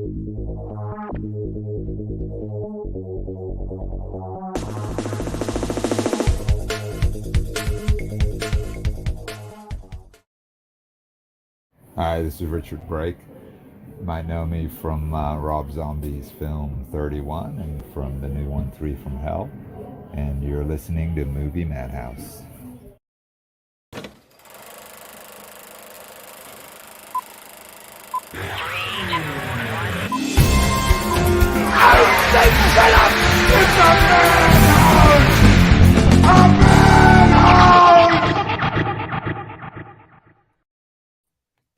Hi, this is Richard Brake. You might know me from Rob Zombie's film 31 and from the new one, 3 from Hell. And you're listening to Movie Madhouse.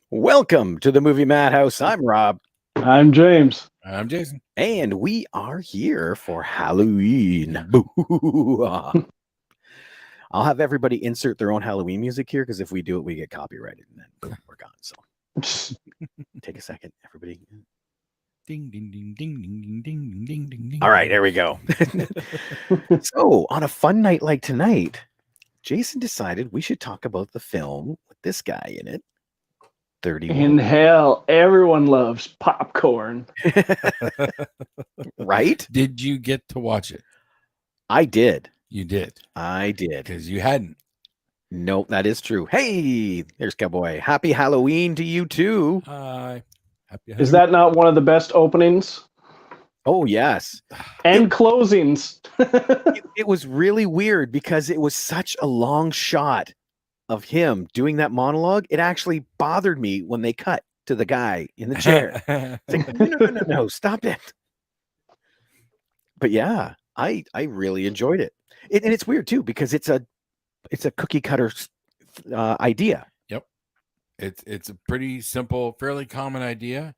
Welcome to the Movie Madhouse. I'm Rob. I'm James. I'm Jason. And we are here for Halloween. Boo. I'll have everybody insert their own Halloween music here, because if we do it, we get copyrighted and then boom, we're gone. So take a second, everybody. Ding, ding, ding, ding, ding, ding, ding, ding, ding, ding. All right, there we go. So on a fun night like tonight, Jason decided we should talk about the film with this guy in it. 31. In hell, everyone loves popcorn. Right? Did you get to watch it? I did. You did. I did. Because you hadn't. Nope, that is true. Hey, there's Cowboy. Happy Halloween to you too. Hi. Happy Is that not one of the best openings Oh, yes. and closings? It was really weird because it was such a long shot of him doing that monologue. It actually bothered me when they cut to the guy in the chair. It's like, no, stop it. But yeah, I really enjoyed it. And it's weird too, because it's a cookie cutter idea. Yep. It's a pretty simple, fairly common idea,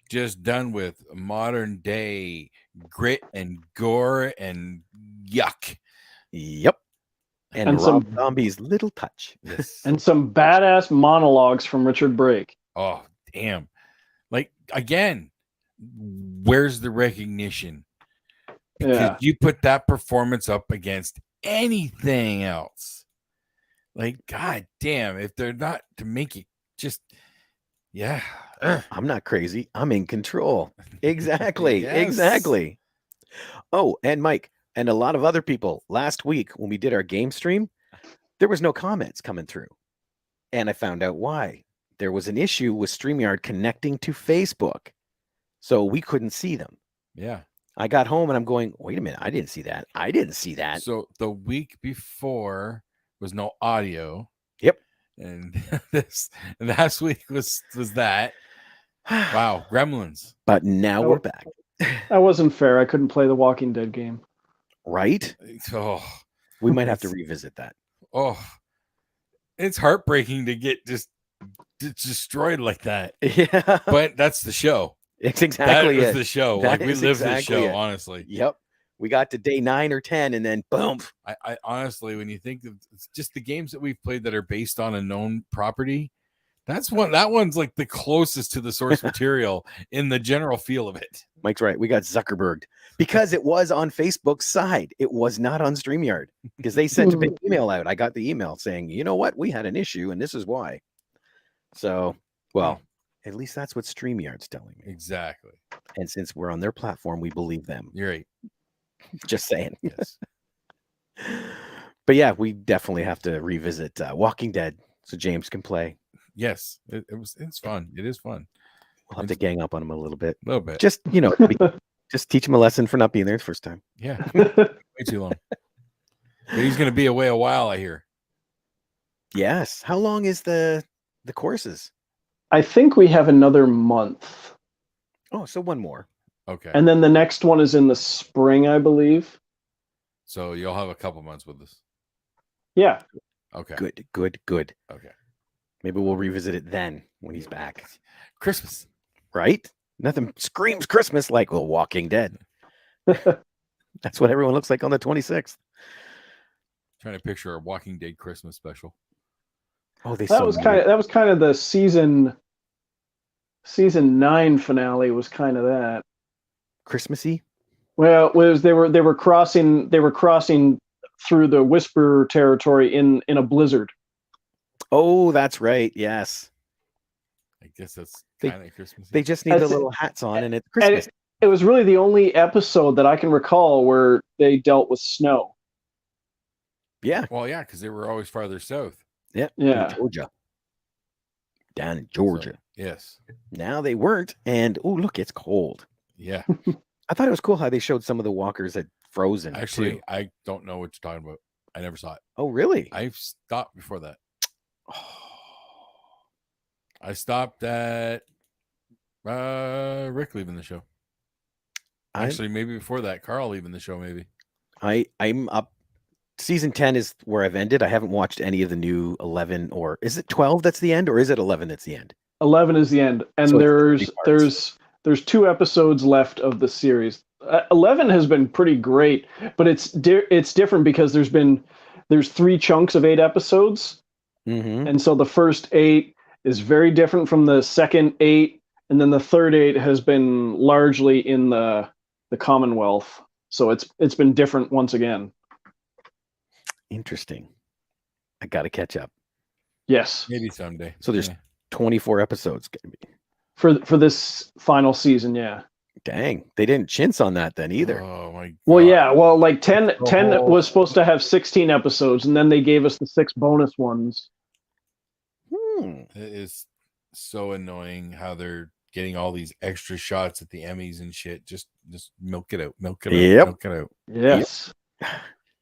just done with modern day grit and gore and yuck. Yep. And And Rob some- Zombie's little touch. Yes. And some badass monologues from Richard Brake. Oh, damn. Like, again, where's the recognition? Because Yeah. you put that performance up against anything else. Like, god damn, if they're not to make it just, yeah. I'm not crazy. I'm in control. Exactly. Yes. Exactly. Oh, and Mike and a lot of other people last week when we did our game stream, there was no comments coming through. And I found out why. There was an issue with StreamYard connecting to Facebook. So we couldn't see them. Yeah. I got home and I'm going, wait a minute, I didn't see that. I didn't see that. So the week before was no audio. Yep. And this last week was that. Wow, Gremlins. But now we're back. That wasn't fair. I couldn't play the Walking Dead game. Right? Oh, We might have to revisit that. oh, it's heartbreaking to get just destroyed like that. Yeah. But that's the show. It's exactly That was it. the show. That Like, we is live the exactly show, it. honestly. Yep. We got to day 9 or 10 and then boom. I honestly, when you think of just the games that we've played that are based on a known property, that one's like the closest to the source material in the general feel of it. Mike's right. We got Zuckerberg because it was on Facebook's side. It was not on StreamYard because they sent a big email out. I got the email saying, you know what? We had an issue and this is why. So, well, at least that's what StreamYard's telling me. Exactly. And since we're on their platform, we believe them. You're right. Just saying. Yes. But yeah, we definitely have to revisit Walking Dead so James can play. Yes. It's fun. It is fun. We'll have to gang up on him a little bit. A little bit. Just, just teach him a lesson for not being there the first time. Yeah. Way too long. But he's going to be away a while, I hear. Yes. How long is the courses? I think we have another month. Oh, so one more. Okay. And then the next one is in the spring, I believe. So you'll have a couple months with us. Yeah. Okay. Good. Okay. Maybe we'll revisit it then when he's back. Christmas. Right? Nothing screams Christmas like The Walking Dead. That's what everyone looks like on the 26th. Trying to picture a Walking Dead Christmas special. Oh, they That was kind of the season 9 finale was kind of that. Christmassy. Well, they were crossing through the Whisper territory in a blizzard. Oh, that's right. Yes. I guess that's They- kind of Christmas. They just need the That's it. little hats on, and it's And Christmas. it was really the only episode that I can recall where they dealt with snow. Yeah, Well, yeah, because they were always farther south. yeah, Yeah. in Georgia, down in So, Georgia. yes. Now they weren't, and oh, look, it's cold. Yeah. I thought it was cool how they showed some of the walkers had frozen. Actually, too. I don't know what you're talking about. I never saw it. Oh, really? I've stopped before that. I stopped at Rick leaving the show. Actually, maybe before that, Carl leaving the show. Maybe. I'm up. Season 10 is where I've ended. I haven't watched any of the new 11, or is it 12 that's the end, or is it 11 that's the end? 11 is the end, and So it's 3 there's 2 episodes left of the series. 11 has been pretty great, but it's different because there's 3 chunks of 8 episodes, Mm-hmm. and so the first 8 is very different from the second 8, and then the third 8 has been largely in the Commonwealth. So it's been different once again. Interesting. I got to catch up. Yes, Maybe someday. So there's Yeah. 24 episodes. Gonna be. for this final season, yeah. Dang, they didn't chintz on that then either. Oh my. Well, God. yeah. Well, like 10 Oh. was supposed to have 16 episodes, and then they gave us the 6 bonus ones. It is so annoying how they're getting all these extra shots at the Emmys and shit. Just milk it out. Milk it out. Yep. Milk it out. Yes.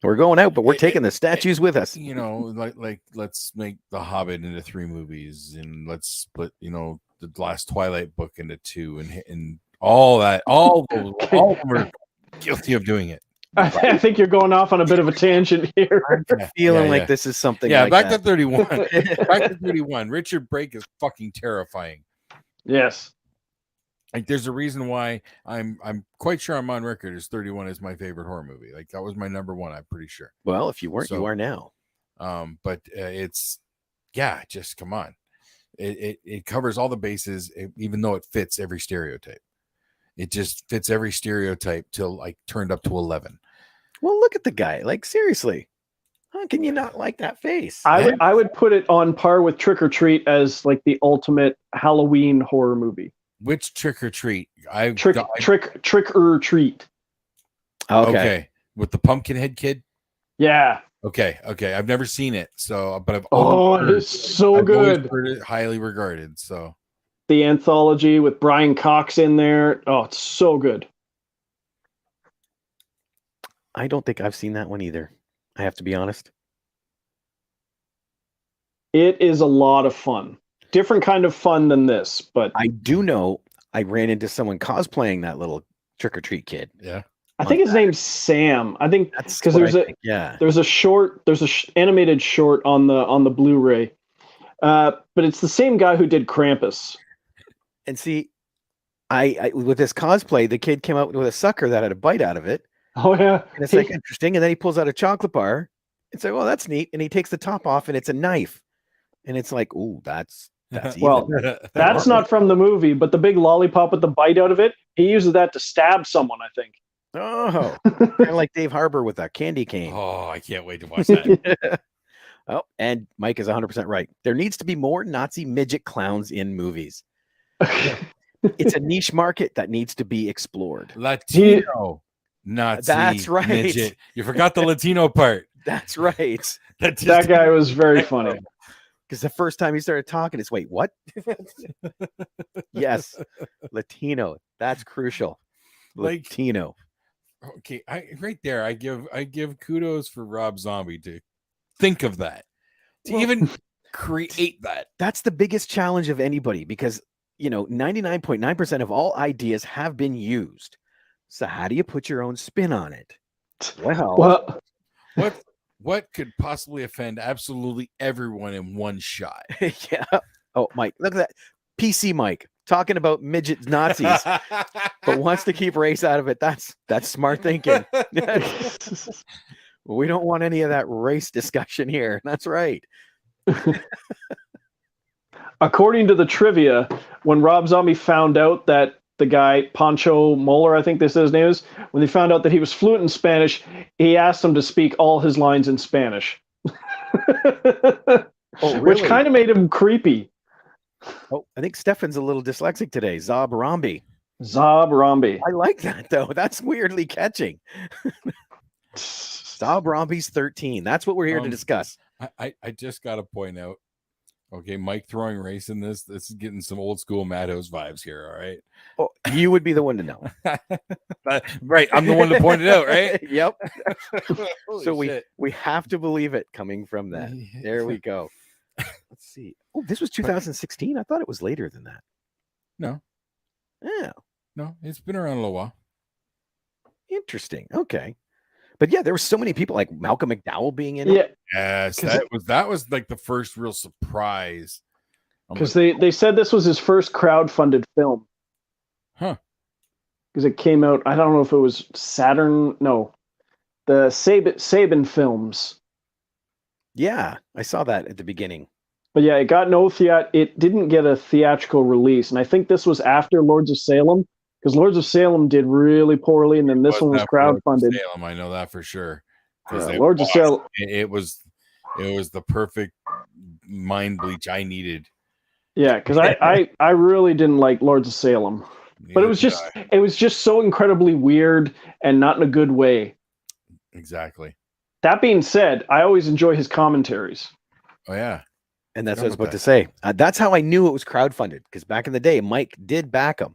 We're going out, but we're It- taking the statues with us. You know, like let's make The Hobbit into 3 movies, and let's split, the last Twilight book into 2, and all that. All of them are guilty of doing it. I think you're going off on a bit of a tangent here. Feeling Yeah, like yeah. this is something. Yeah, like back that. to 31. Back to 31. Richard Brake is fucking terrifying. Yes. Like, there's a reason why I'm quite sure I'm on record as 31 is my favorite horror movie. Like, that was my number 1. I'm pretty sure. Well, if you weren't, So- you are now. But it's, yeah, just come on. It covers all the bases, even though it fits every stereotype. It just fits every stereotype till like turned up to 11. Well, look at the guy. Like, seriously, how can you not like that face? I would put it on par with Trick or Treat as like the ultimate Halloween horror movie. Which Trick or Treat? Trick or Treat. Okay. With the Pumpkinhead kid. Yeah. Okay. I've never seen it, so but I've Oh, always heard- it's so I've always good. heard it highly regarded. So The anthology with Brian Cox in there. Oh, it's so good. I don't think I've seen that one either. I have to be honest. It is a lot of fun. Different kind of fun than this, but I do know I ran into someone cosplaying that little trick or treat kid. yeah. I think his name's Sam. I think That's 'Cause what there's I a- think, yeah. there's a animated short on the Blu-ray. But it's the same guy who did Krampus. And see, I with this cosplay, the kid came out with a sucker that had a bite out of it, Oh yeah. and it's like interesting. And then he pulls out a chocolate bar. It's like, well, that's neat. And he takes the top off, and it's a knife. And it's like, ooh, that's Well, evil. That's not from the movie, but the big lollipop with the bite out of it, he uses that to stab someone, I think. Oh, kind of like Dave Harbour with a candy cane. Oh, I can't wait to watch that. Oh, and Mike is 100% right. There needs to be more Nazi midget clowns in movies. It's a niche market that needs to be explored. Latino Nazi. That's right. Midget. You forgot the Latino part. That's right. That just That guy was very funny. Because the first time he started talking, it's wait, what? Yes, Latino. That's crucial. Like- Latino. Okay, right there. I give kudos for Rob Zombie to think of that, to Well- even create that. That's the biggest challenge of anybody because 99.9% of all ideas have been used. So how do you put your own spin on it? Well, Well, What could possibly offend absolutely everyone in one shot? yeah. Oh, Mike, look at that. PC Mike talking about midget Nazis, but wants to keep race out of it. That's smart thinking. We don't want any of that race discussion here. That's right. according to the trivia, when Rob Zombie found out that the guy, Pancho Moller, I think this is his name is, when they found out that he was fluent in Spanish, he asked him to speak all his lines in Spanish. Oh, Which really? kind of made him creepy. Oh, I think Stefan's a little dyslexic today. Zabrambi. Zabrambi. I like that though. That's weirdly catching. Zabrambi's 13. That's what we're here to discuss. I just got to point out. Okay, Mike throwing race in this. This is getting some old school Madhouse vibes here. All right. Oh, you would be the one to know. Right. I'm the one to point it out, right? Yep. Holy So shit. we have to believe it coming from that. There we go. Let's see. Oh, this was 2016. I thought it was later than that. No, Yeah. no, it's been around a little while. Interesting. Okay. But yeah, there were so many people like Malcolm McDowell being in it. Yeah, Yes, that was like the first real surprise. because they said this was his first crowd-funded film. Huh. Because it came out, I don't know if it was Saturn, no, the Saban Films. Yeah, I saw that at the beginning. But yeah, it got no it didn't get a theatrical release, and I think this was after Lords of Salem, because Lords of Salem did really poorly, and then this one was crowdfunded. Salem, I know that for sure. Lords of Salem. It was the perfect mind bleach I needed. Yeah, because I really didn't like Lords of Salem, but it was just so incredibly weird and not in a good way. Exactly. That being said, I always enjoy his commentaries. Oh yeah. And that's what I was about to say. That's how I knew it was crowdfunded, because back in the day, Mike did back him.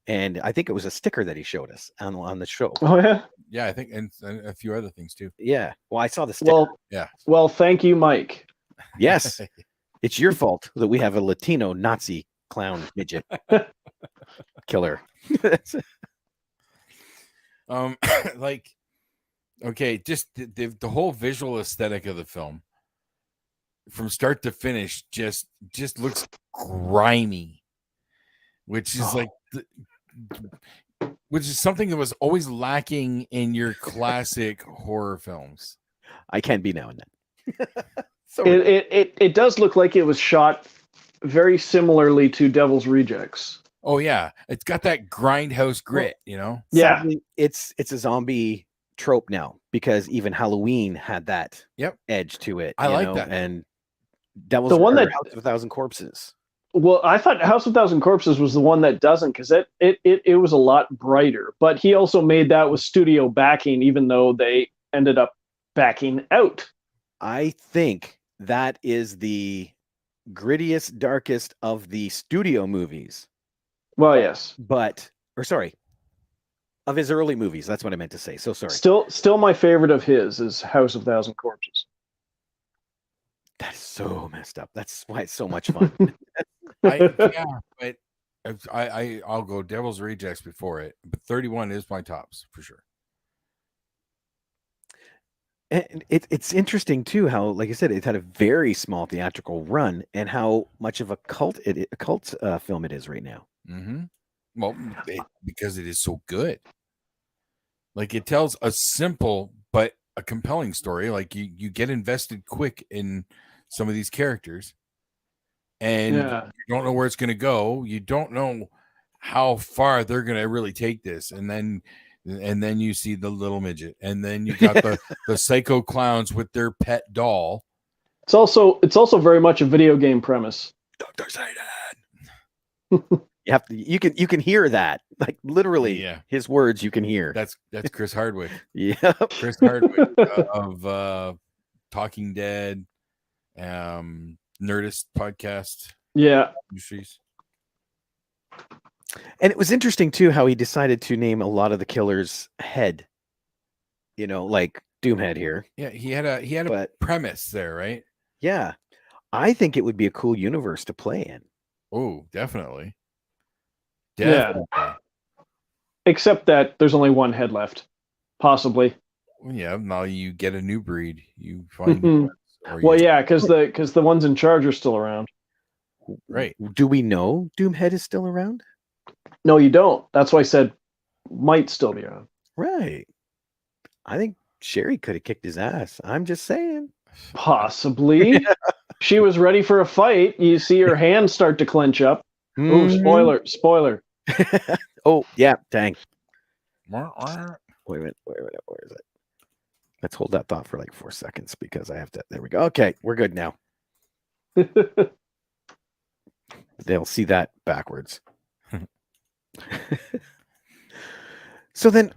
And I think it was a sticker that he showed us on the show. Oh, yeah? Yeah, I think, and a few other things too. Yeah. Well, I saw the sticker. Well, yeah. Well, thank you, Mike. Yes. It's your fault that we have a Latino Nazi clown midget killer. Like, okay, just the whole visual aesthetic of the film from start to finish just looks grimy, which is which is something that was always lacking in your classic horror films. I can be now and then. It does look like it was shot very similarly to Devil's Rejects. Oh yeah, it's got that grindhouse grit, you know. Yeah, sadly, it's a zombie trope now, because even Halloween had that edge to it. I like that. And Devil's the one that House of a Thousand Corpses. Well, I thought House of a Thousand Corpses was the one that doesn't, because it was a lot brighter. But he also made that with studio backing, even though they ended up backing out. I think that is the grittiest, darkest of the studio movies. Well, yes. Of his early movies. That's what I meant to say. So sorry. Still my favorite of his is House of a Thousand Corpses. That is so messed up. That's why it's so much fun. But I'll go Devil's Rejects before it. But 31 is my tops for sure. And it's interesting too how, like I said, it had a very small theatrical run, and how much of a cult film it is right now. Mm-hmm. Well, because it is so good. Like, it tells a simple but a compelling story. Like, you get invested quick in some of these characters, and you don't know where it's going to go. You don't know how far they're going to really take this, and then you see the little midget, and then you got the psycho clowns with their pet doll. It's also very much a video game premise. Dr. Satan. You can hear that, like literally his words you can hear. That's Chris Hardwick. Yeah. Chris Hardwick of Talking Dead, Nerdist podcast. Yeah. And it was interesting too how he decided to name a lot of the killers Head. Like Doomhead here. Yeah, he had a premise there, right? Yeah. I think it would be a cool universe to play in. Oh, definitely. Yeah. Except that there's only one head left, possibly. Yeah. Now you get a new breed. You find. Because the ones in charge are still around. Right. Do we know Doomhead is still around? No, you don't. That's why I said might still be around. Right. I think Sherry could have kicked his ass. I'm just saying. Possibly. She was ready for a fight. You see her hands start to clench up. Oh, spoiler. Oh, yeah, dang. Wait a minute. Where is it? Let's hold that thought for like 4 seconds, because I have to. There we go. Okay, we're good now. They'll see that backwards. So then,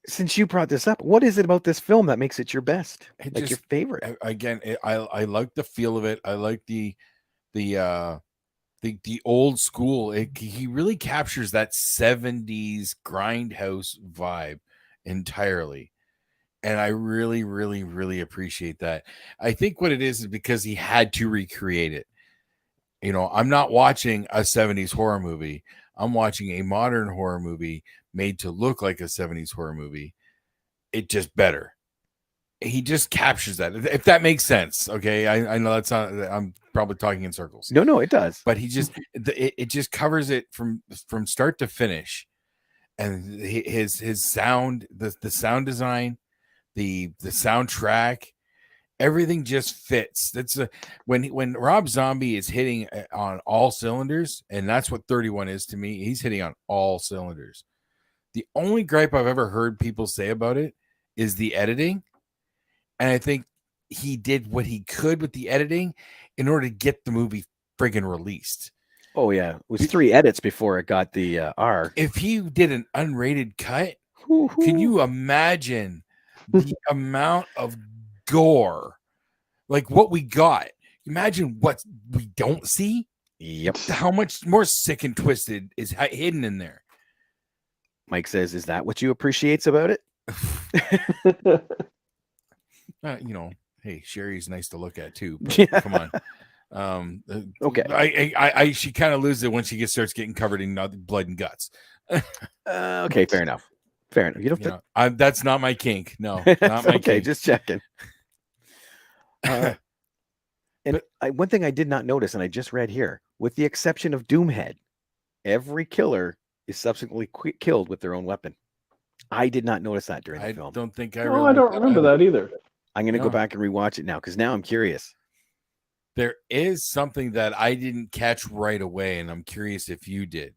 since you brought this up, what is it about this film that makes it your best? It Like your just favorite? again, I like the feel of it. I like the old school. He really captures that 70s grindhouse vibe entirely. And I really, really, really appreciate that. I think what it is because he had to recreate it. You know, I'm not watching a 70s horror movie. I'm watching a modern horror movie made to look like a 70s horror movie. It just better. He just captures that. If that makes sense. Okay. I know that's not, I'm probably talking in circles. No, it does. But he just, it just covers it from start to finish. And his sound, the sound design, the soundtrack, everything just fits. That's when Rob Zombie is hitting on all cylinders, and that's what 31 is to me. He's hitting on all cylinders. The only gripe I've ever heard people say about it is the editing, and I think he did what he could with the editing in order to get the movie friggin' released. Oh yeah, it was 3 edits before it got the R. If he did an unrated cut, Woo-hoo. can you imagine the amount of gore, like what we got? Imagine what we don't see. Yep. How much more sick and twisted is hidden in there? Mike says, "Is that what you appreciates about it?" You know, hey, Sherry's nice to look at too. But Yeah. come on. Okay. She kind of loses it when she starts getting covered in blood and guts. Okay, fair enough. Fair enough. You don't. You know, that's not my kink. No, not my okay, kink. just checking. One thing I did not notice, and I just read here, with the exception of Doomhead, every killer is subsequently killed with their own weapon. I did not notice that during the I film. don't think No, I don't remember that either. I'm going to No. go back and rewatch it now because now I'm curious. There is something that I didn't catch right away, and I'm curious if you did.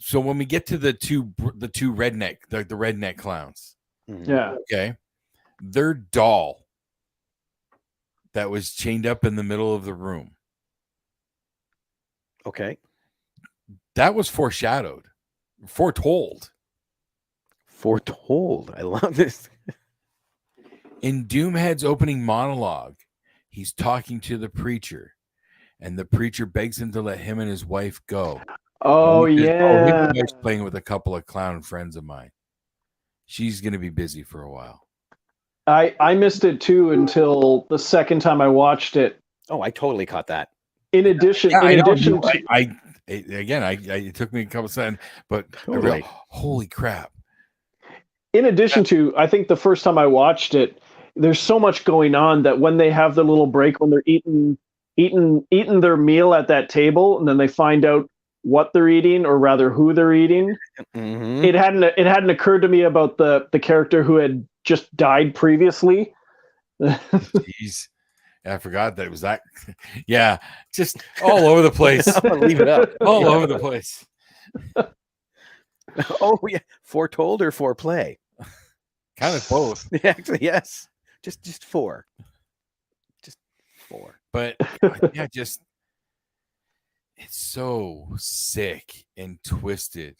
So when we get to the two redneck, the redneck clowns, Yeah. okay, their doll that was chained up in the middle of the room, Okay. that was foretold. Foretold. I love this. In Doomhead's opening monologue, he's talking to the preacher, and the preacher begs him to let him and his wife go. Oh, He says, yeah. his wife's playing with a couple of clown friends of mine. She's going to be busy for a while. I missed it too until the second time I watched it. Oh, I totally caught that. In addition, Yeah, in I know. addition to It took me a couple seconds, but I Totally. realized, holy crap. in addition to, I think the first time I watched it, there's so much going on that when they have the little break when they're eating their meal at that table, and then they find out what they're eating, or rather who they're eating. Mhm. It hadn't occurred to me about the character who had just died previously. Jeez. I forgot that it was that. Yeah, just all over the place. Leave it up. All over the place. Oh yeah, foretold or foreplay? Kind of both. Actually, yes. Just 4. Just 4. But yeah, just it's so sick and twisted.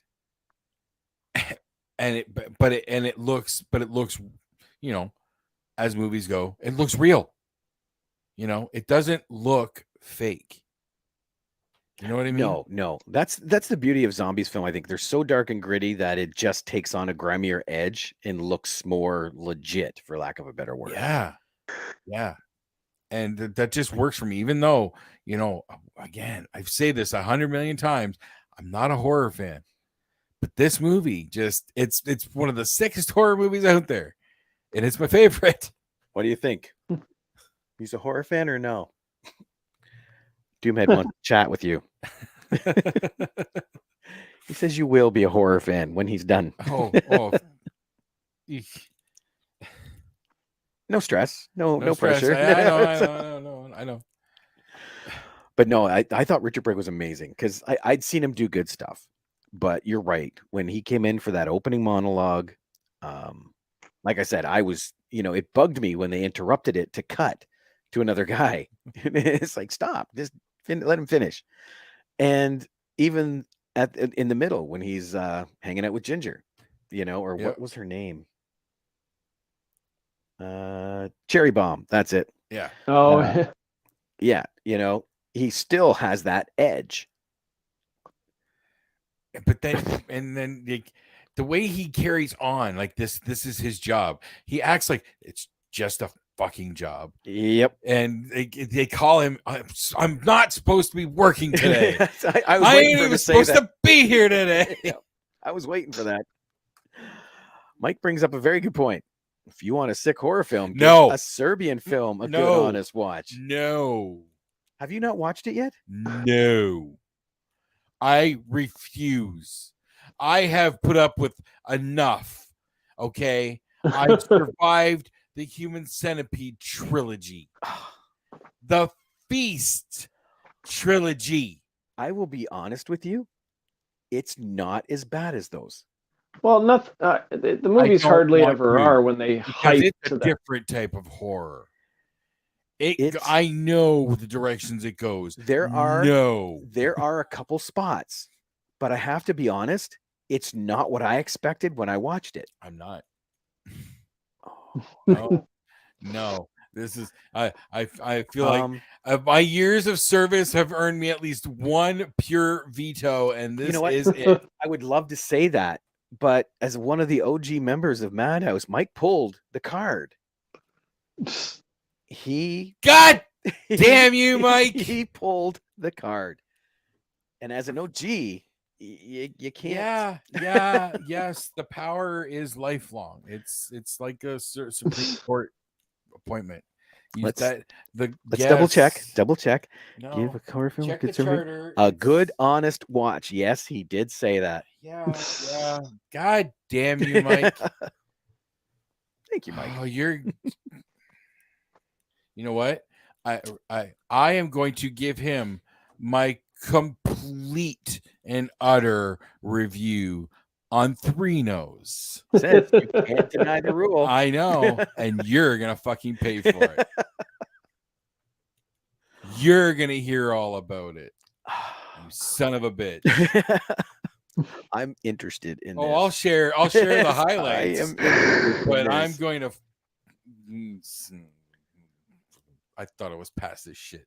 And it looks, you know, as movies go, it looks real. You know, it doesn't look fake. You know what I mean? No. That's the beauty of zombies film. I think they're so dark and gritty that it just takes on a grimier edge and looks more legit, for lack of a better word. Yeah. And that just works for me, even though, you know, again, I've said this 100 million times. I'm not a horror fan, but this movie it's one of the sickest horror movies out there, and it's my favorite. What do you think? He's a horror fan or no? Doomhead wants to chat with you. He says you will be a horror fan when he's done. Oh. Eek. No stress. No stress. pressure. I know. But no, I thought Richard Brake was amazing because I'd seen him do good stuff. But you're right. When he came in for that opening monologue, like I said, I was, it bugged me when they interrupted it to cut to another guy. It's like, stop, just let him finish. And even in the middle when he's hanging out with Ginger, or Yep. what was her name? Cherry Bomb. That's it. Yeah. Oh, Yeah. He still has that edge. But then, and then the way he carries on, like this is his job. He acts like it's just a fucking job. Yep. And they call him, I'm not supposed to be working today. I was waiting ain't for him even to say supposed that. to be here today. Yep. I was waiting for that. Mike brings up a very good point. If you want a sick horror film, give No. a Serbian film a good No. honest watch. No. Have you not watched it yet? No. I refuse. I have put up with enough. Okay. I survived the Human Centipede trilogy, the Feast trilogy. I will be honest with you. It's not as bad as those. well, nothing. The movies don't hardly want ever to, are when they because hype it's to a that. different type of horror. It's- I know the directions it goes. There are no. There are a couple spots, but I have to be honest, it's not what I expected when I watched it. I'm not. Oh, No. This is I feel like my years of service have earned me at least one pure veto, and this You know what? is it. I would love to say that, but as one of the OG members of Madhouse, Mike pulled the card. He God damn you, Mike. He pulled the card. And as an OG, you can't. Yeah, yes. The power is lifelong. It's like a Supreme Court appointment. Let's Yes. double check. No, Give a horror film check good the survey. charter. A good, honest watch. Yes, he did say that. Yeah. God damn you, Mike. Thank you, Mike. Oh, you know what? I am going to give him my complete and utter review on Three Nose. Says you can't deny the rule. I know, and you're gonna fucking pay for it. You're gonna hear all about it. You son of a bitch. I'm interested in Oh, this. I'll share the Yes, highlights. I am interested in But I'm this. going to. I thought it was past this shit.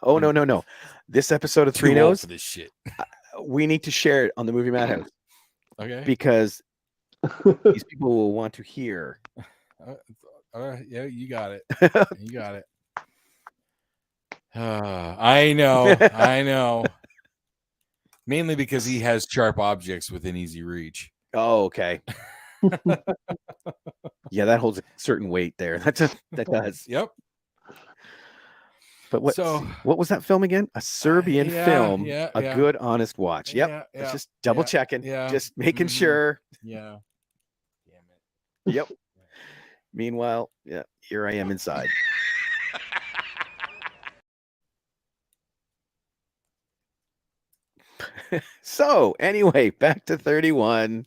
Oh no. This episode of Too Three old Nose, for this shit. we need to share it on the Movie Madhouse Okay. because these people will want to hear. Yeah, you got it. You got it. I know. Mainly because he has sharp objects within easy reach. Oh, okay. Yeah, that holds a certain weight there. That does. Yep. But what was that film again? A Serbian film. Yeah. A good, honest watch. Yep. Yeah, It's just double checking. yeah. Just making Mhm. sure. Yeah. Damn it. Yep. Meanwhile, yeah, here I am inside. So anyway, back to 31.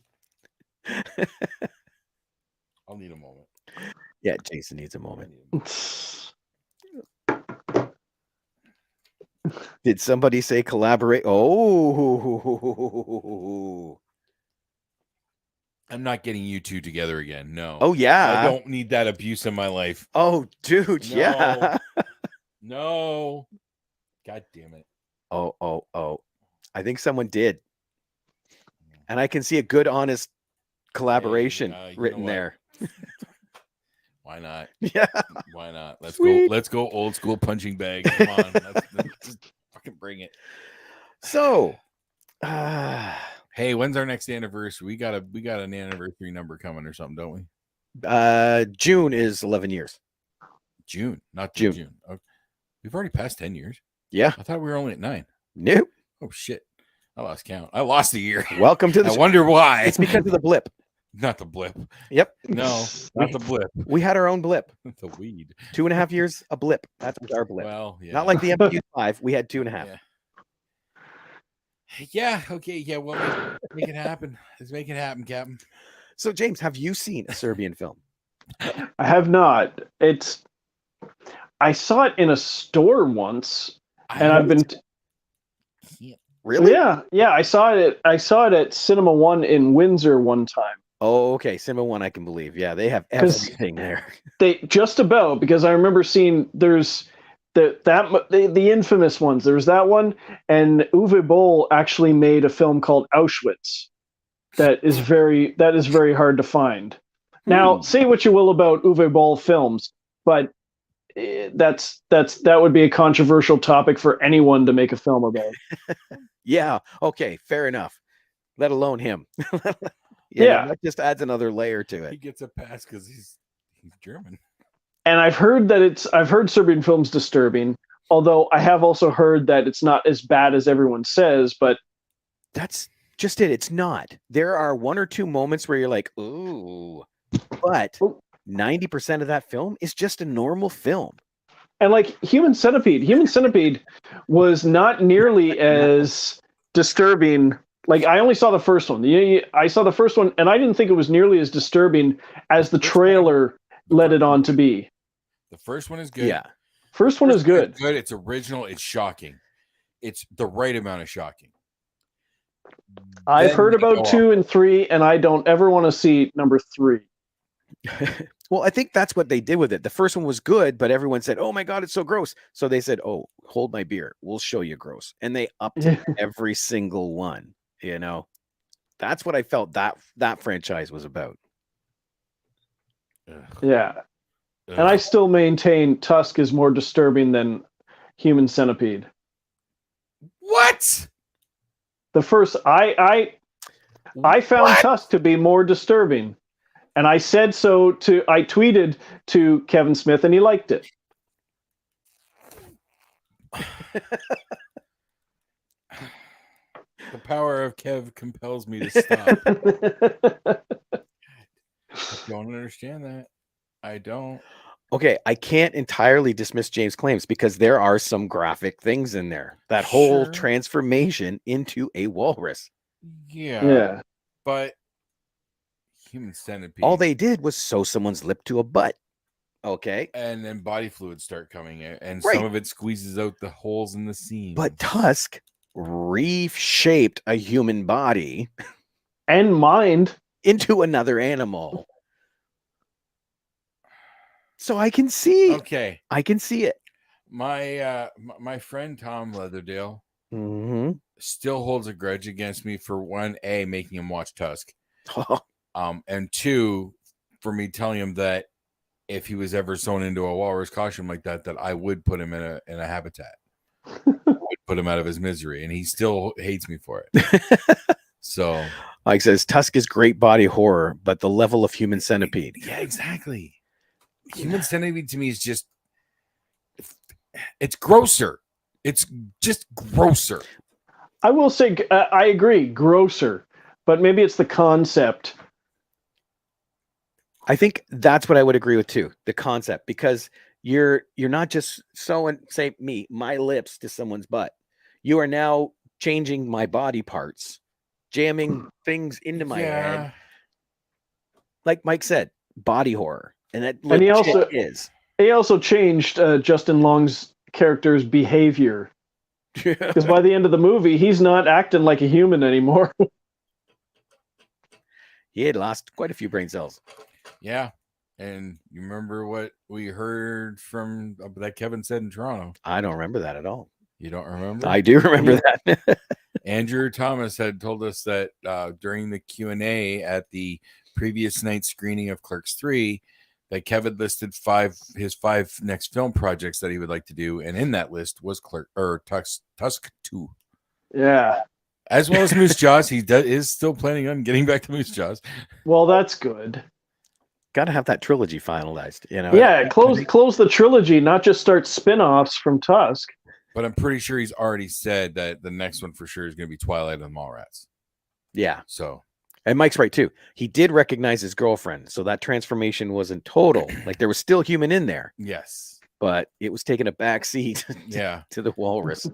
I'll need a moment. Yeah, Jason needs a moment. Did somebody say collaborate? Oh, I'm not getting you two together again. No. oh yeah. I don't need that abuse in my life. Oh, dude, yeah. No. God damn it. Oh. I think someone did. And I can see a good, honest collaboration you know written what? there. Why not? Yeah. Why not? Let's Sweet. go. Let's go old school punching bag. Come on. Let's just fucking bring it. So, Hey, when's our next anniversary? We got an anniversary number coming or something, don't we? June is 11 years. June, not June. June. Okay. We've already passed 10 years. Yeah. I thought we were only at 9. Nope. Oh shit. I lost count. I lost a year. Welcome to the I wonder why. It's because of the blip. Not the blip. Yep. No, not the blip. We had our own blip. The weed. 2.5 years, a blip. That was our blip. Well, yeah. Not like the MPU5. We had 2.5. Yeah. Yeah. Okay. Yeah. Well, make it happen. Let's make it happen, Captain. So, James, have you seen a Serbian film? I have not. I saw it in a store once, and I've been Really? yeah. I saw it at Cinema One in Windsor one time. Oh, okay. Cinema One, I can believe. Yeah, they have 'Cause everything there. They just about, because I remember seeing there's the infamous ones. There's that one, and Uwe Boll actually made a film called Auschwitz that is very hard to find. Now, say what you will about Uwe Boll films, but that would be a controversial topic for anyone to make a film about. Yeah. Okay. Fair enough. Let alone him. Yeah. That just adds another layer to He it. gets a pass because he's German. And I've heard Serbian films disturbing, although I have also heard that it's not as bad as everyone says, but That's just it. It's not. There are one or two moments where you're like, ooh, but 90% of that film is just a normal film. and like Human Centipede was not nearly as disturbing. Like, I only saw the first one. I saw the first one, and I didn't think it was nearly as disturbing as the trailer led it on to be. The first one is good. Yeah. First one is good. Good. It's original. It's shocking. It's the right amount of shocking. I've Then heard they go about 2 and 3, and I don't ever want to see number 3. Well, I think that's what they did with it. The first one was good, but everyone said, "Oh my God, it's so gross." So they said, "Oh, hold my beer. We'll show you gross." And they upped every single one. That's what I felt that franchise was about. Ugh. Yeah. Ugh. And I still maintain Tusk is more disturbing than Human Centipede. What? The first, I found Tusk to be more disturbing, and I said so I tweeted to Kevin Smith, and he liked it. The power of Kev compels me to stop. I don't understand that. I don't. Okay, I can't entirely dismiss James' claims because there are some graphic things in there. That whole Sure. transformation into a walrus. Yeah. But Human Centipede. All they did was sew someone's lip to a butt. Okay. And then body fluids start coming in, and Right. some of it squeezes out the holes in the seam. But Tusk reshaped a human body And mind. into another animal. So I can see. Okay. I can see it. My friend Tom Leatherdale Mm-hmm. still holds a grudge against me for making him watch Tusk. Oh, And 2, for me telling him that if he was ever sewn into a walrus costume like that I would put him in a habitat. Would put him out of his misery, and he still hates me for it. So, like says, Tusk is great body horror, but the level of Human Centipede. yeah, exactly. Human Centipede to me is just, it's grosser. It's just grosser. I will say, I agree, grosser, but maybe it's the concept. I think that's what I would agree with too. The concept, because you're not just sewing, say my lips to someone's butt. You are now changing my body parts, jamming things into my head. Like Mike said, body horror, and that And he also is. He also changed Justin Long's character's behavior, because by the end of the movie, he's not acting like a human anymore. He had lost quite a few brain cells. Yeah. And you remember what we heard from that Kevin said in Toronto? I don't remember that at all. You don't remember? I do remember that. Andrew Thomas had told us that during the Q&A at the previous night's screening of Clerks 3, that Kevin listed his five next film projects that he would like to do, and in that list was Tusk 2. Yeah. As well as Moose Jaws. He is still planning on getting back to Moose Jaws. Well, that's good. Got to have that trilogy finalized, Yeah, close the trilogy, not just start spin-offs from Tusk. But I'm pretty sure he's already said that the next one for sure is going to be Twilight and the Mallrats. Yeah. So, and Mike's right too. He did recognize his girlfriend, so that transformation wasn't total. Like there was still human in there. yes. But it was taking a back seat Yeah. to the walrus.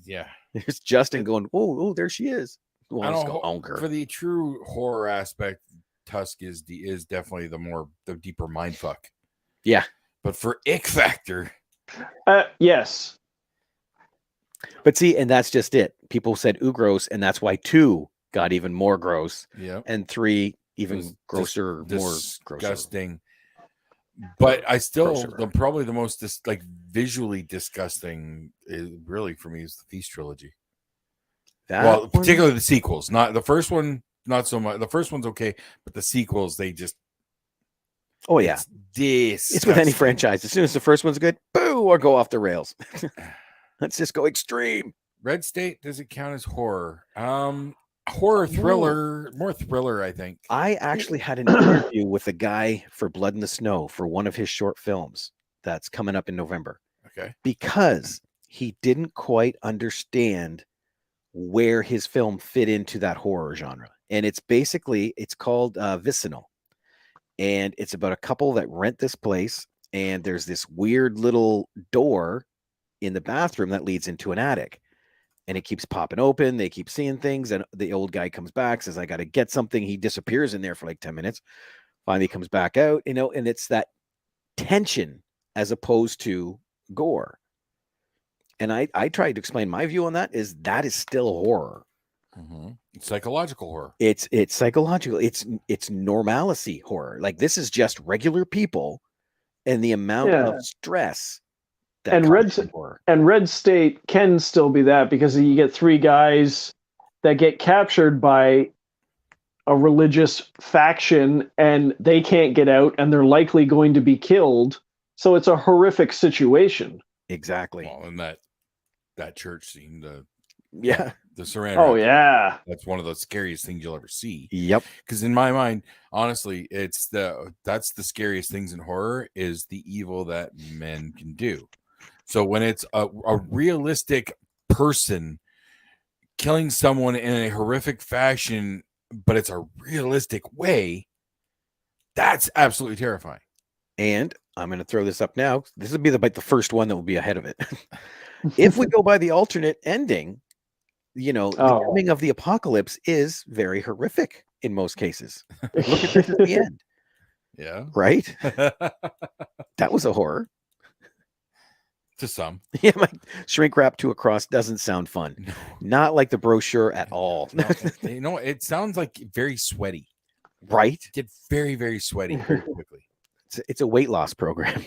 Yeah. There's Justin going, oh, there she is. I don't, for the true horror aspect, Tusk is definitely the deeper mindfuck. Yeah. But for ick factor, Yes. But see, and that's just it. People said ooh gross, and that's why 2 got even more gross, yeah, and 3 it even was grosser, more grosser. disgusting. But I still, Grosser. probably the most like visually disgusting, is really for me is the Feast trilogy. That Well, one- particularly the sequels. Not the first one, not so much. The first one's okay, but the sequels, they just oh yeah, it's it's with any disgusting. franchise. As soon as the first one's good, boo, or go off the rails. Let's just go extreme. Red State, does it count as horror? Horror thriller, more thriller, I think. I actually had an interview with a guy for Blood in the Snow for one of his short films that's coming up in November, Okay. because he didn't quite understand where his film fit into that horror genre. And it's called Vicinal. And it's about a couple that rent this place, and there's this weird little door in the bathroom that leads into an attic. And it keeps popping open. They keep seeing things. And the old guy comes back, says, I got to get something. He disappears in there for like 10 minutes. Finally comes back out, and it's that tension as opposed to gore. And I tried to explain my view on that is still horror. Mm-hmm. It's psychological horror. It's psychological. It's normalcy horror. Like, this is just regular people and the amount of stress that And causes horror. And Red State can still be that, because you get 3 guys that get captured by a religious faction and they can't get out, and they're likely going to be killed. So it's a horrific situation. Exactly. Well, and that church scene, the surrender. Oh yeah, that's one of the scariest things you'll ever see. Yep. Because in my mind, honestly, that's the scariest things in horror is the evil that men can do. So when it's a realistic person killing someone in a horrific fashion, but it's a realistic way, that's absolutely terrifying. And I'm going to throw this up now. This would be the first one that will be ahead of it. If we go by the alternate ending, the coming of the apocalypse is very horrific in most cases. Look at this at the end. Yeah. Right? That was a horror. To some. Yeah, my shrink wrap to a cross doesn't sound fun. No. Not like the brochure at all. No, it sounds like very sweaty. Right? Get very, very sweaty very quickly. It's a weight loss program.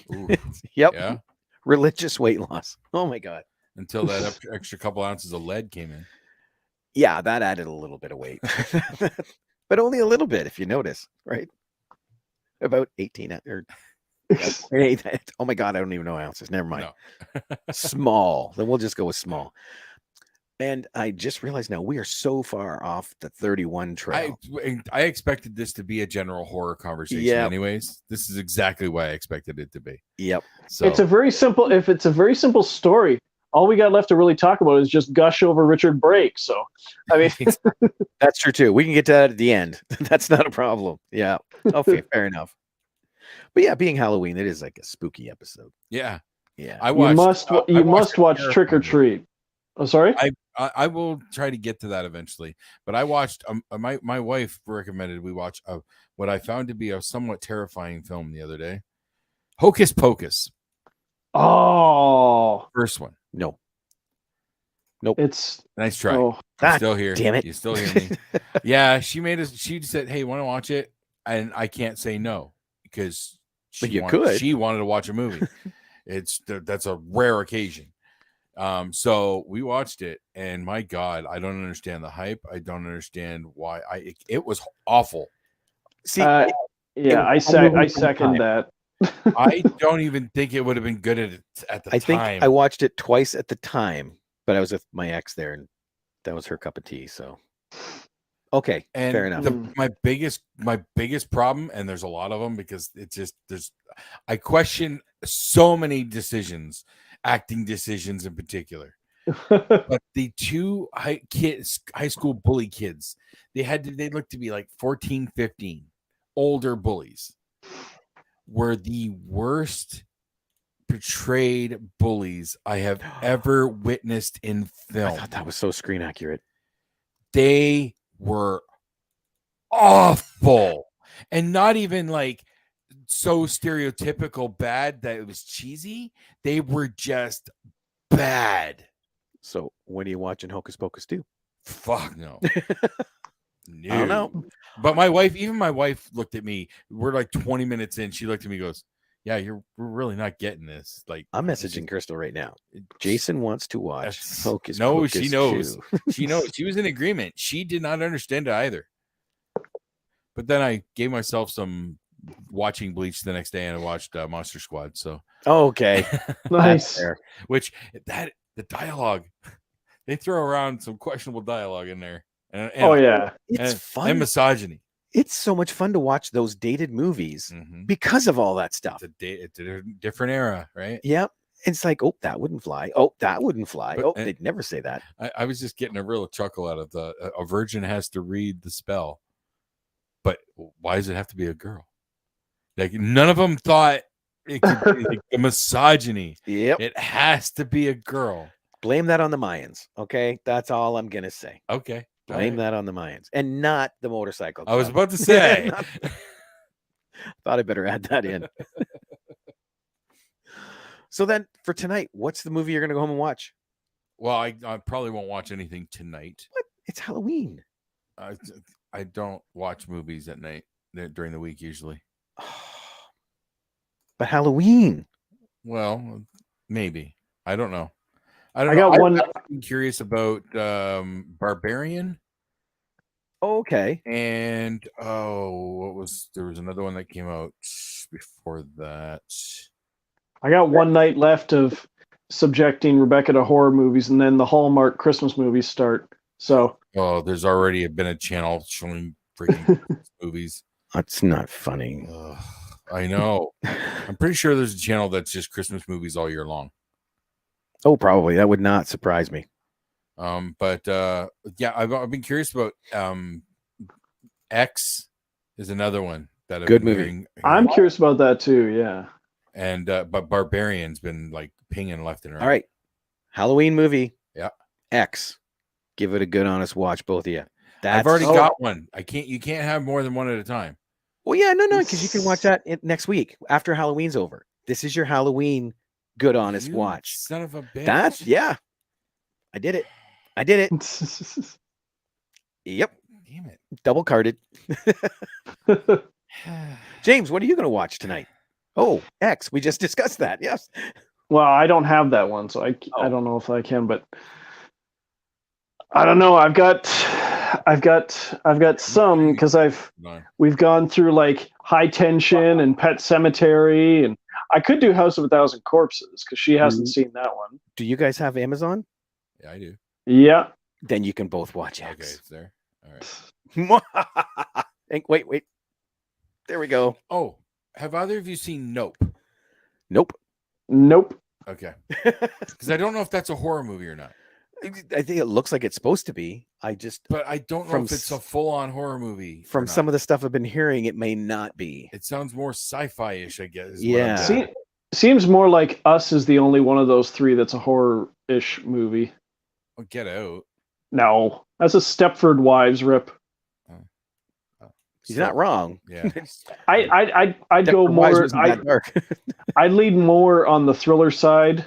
Yep. Yeah. Religious weight loss. Oh my God. Until that extra couple ounces of lead came in. Yeah, that added a little bit of weight. But only a little bit, if you notice, right? About 18 or oh my God, I don't even know ounces. Never mind. No. Small. Then we'll just go with small. And I just realized now we are so far off the 31 trail. I expected this to be a general horror conversation anyways. This is exactly why I expected it to be. Yep. So if it's a very simple story, all we got left to really talk about is just gush over Richard Brake. So, I mean, that's true too. We can get to that at the end. That's not a problem. Yeah. Okay. Fair enough. But yeah, being Halloween, it is like a spooky episode. Yeah. Yeah. You must watch Trick or Treat. Oh, sorry. I will try to get to that eventually. But I watched. My wife recommended we watch what I found to be a somewhat terrifying film the other day. Hocus Pocus. Oh, first one. Nope. It's nice try. Oh, I'm still here. Damn it. You still hear me? Yeah, she said, "Hey, want to watch it?" And I can't say no because she wanted to watch a movie. That's a rare occasion. So we watched it, and my God, I don't understand the hype. I don't understand why. It was awful. See, I second that. I don't even think it would have been good at the time. I think I watched it twice at the time, but I was with my ex there, and that was her cup of tea. So, okay, and fair enough. My biggest problem, and there's a lot of them because I question so many decisions, acting decisions in particular. But the 2 high school bully kids, they looked to be like 14, 15, older bullies. Were the worst portrayed bullies I have ever witnessed in film. I thought that was so screen accurate. They were awful, and not even like so stereotypical bad that it was cheesy. They were just bad. So when are you watching Hocus Pocus 2? Fuck no. I don't know. But my wife looked at me. We're like 20 minutes in. She looked at me and goes, yeah, we're really not getting this. Like, I'm messaging Crystal right now. Jason wants to watch Hocus No, Pocus she knows. 2. She knows. She was in agreement. She did not understand it either. But then I gave myself some watching Bleach the next day, and I watched Monster Squad. So Okay. Nice. which the dialogue, they throw around some questionable dialogue in there. And Oh yeah. It's fun. And misogyny. It's so much fun to watch those dated movies because of all that stuff. It's a different era, right? Yep. It's like, oh, that wouldn't fly. Oh, that wouldn't fly. But- Oh, they'd never say that. I was just getting a real chuckle out of a virgin has to read the spell. But why does it have to be a girl? Like, none of them thought it could be like the misogyny. Yep. It has to be a girl. Blame that on the Mayans. Okay. That's all I'm going to say. Okay. Blame that on the Mayans and not the motorcycle. I was club. about to say. Thought I better add that in. So then for tonight, what's the movie you're going to go home and watch? Well, I probably won't watch anything tonight. What? It's Halloween. I don't watch movies at night during the week usually. But Halloween. Well, maybe. I don't know. I got one. I'm curious about Barbarian. Okay. And there was another one that came out before that. I got one night left of subjecting Rebecca to horror movies, and then the Hallmark Christmas movies start. So, There's already been a channel showing freaking movies. That's not funny. I know. I'm pretty sure there's a channel that's just Christmas movies all year long. Oh, probably. That would not surprise me. But yeah, I've been curious about X is another one that I've Good been movie. hearing. I'm curious about that too. Yeah. And but Barbarian's been like pinging left and right. All right. Halloween movie. Yeah. X. Give it a good, honest watch, both of you. I've already got one. You can't have more than one at a time. Well, yeah, no, because you can watch that next week after Halloween's over. This is your Halloween good, honest You watch. Son of a bitch. That's I did it. Yep. Damn it. Double carded. James, what are you going to watch tonight? Oh, X. We just discussed that. Yes. Well, I don't have that one, so I don't know if I can, but I don't know. I've got some because we've gone through like High Tension and Pet Cemetery, and I could do House of a Thousand Corpses because she hasn't seen that one. Do you guys have Amazon? Yeah, I do. Yeah. Then you can both watch Okay, X. it's there. All right. Wait. There we go. Oh, have either of you seen Nope? Nope. Okay. Because I don't know if that's a horror movie or not. I think it looks like it's supposed to be. But I don't know if it's a full-on horror movie. From some of the stuff I've been hearing, it may not be. It sounds more sci-fi-ish, I guess. Yeah. Seems more like Us is the only one of those three that's a horror-ish movie. Oh, Get Out. No, that's a Stepford Wives rip. He's not wrong. Yeah. I'd go more. I'd lead more on the thriller side